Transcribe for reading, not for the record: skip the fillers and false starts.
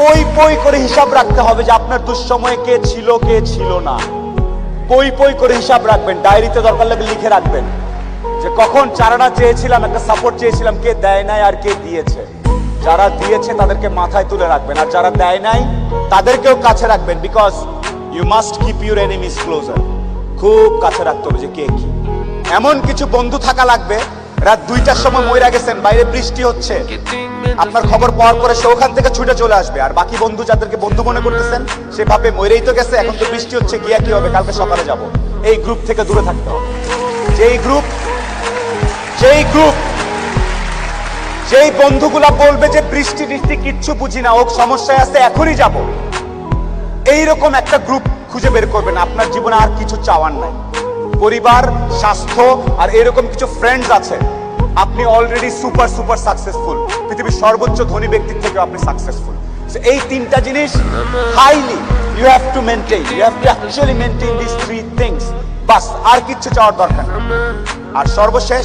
পই পই করে হিসাব রাখতে হবে যে আপনার দুঃসময়ে কে ছিল না। পই পই করে হিসাব রাখবেন, ডায়েরিতে দরকার লাগলে লিখে রাখবেন যে কখন চারানা চেয়েছিলাম, একটা সাপোর্ট চেয়েছিলাম, কে দেয় নাই আর কে দিয়েছে। যারা দিয়েছে তাদেরকে মাথায় তুলে রাখবেন, আর যারা দেয় নাই তাদেরকেও কাছে রাখবেন, because you must keep your enemies closer. খুব কাছে রাখতে হবে যে কে কি। এমন কিছু বন্ধু থাকা লাগবে, রাত 2টার সময় মইরা গেছেন, বাইরে বৃষ্টি হচ্ছে, আপনার খবর পাওয়ার পরে সে ওখান থেকে ছুটে চলে আসবে, আর বাকি বন্ধু যাদেরকে বন্ধু মনে করতেছেন সে ভাবে মইরেই তো গেছে, এখন তো বৃষ্টি হচ্ছে, গিয়া কি হবে, কালকে সকালে যাব। এই গ্রুপ থেকে দূরে থাকতে হবে। যেই বন্ধুগুলা বলবে যে বৃষ্টি টিষ্টি কিচ্ছু বুঝি না, ও সমস্যায় আছে, এখনই যাব, এইরকম একটা গ্রুপ খুঁজে বের করবেন। আপনার জীবনে আর কিছু চাওয়ার নাই, পরিবার, স্বাস্থ্য আর এরকম কিছু ফ্রেন্ডস আছে। আপনি অলরেডি সুপার সাকসেসফুল, পৃথিবীর সর্বোচ্চ ধনী ব্যক্তির থেকে আপনি সাকসেসফুল। এই তিনটা জিনিস highly you have to maintain, you have to actually maintain this three things. বাস, আর কিচ্ছু চাওয়ার দরকার নেই। আর সর্বশেষ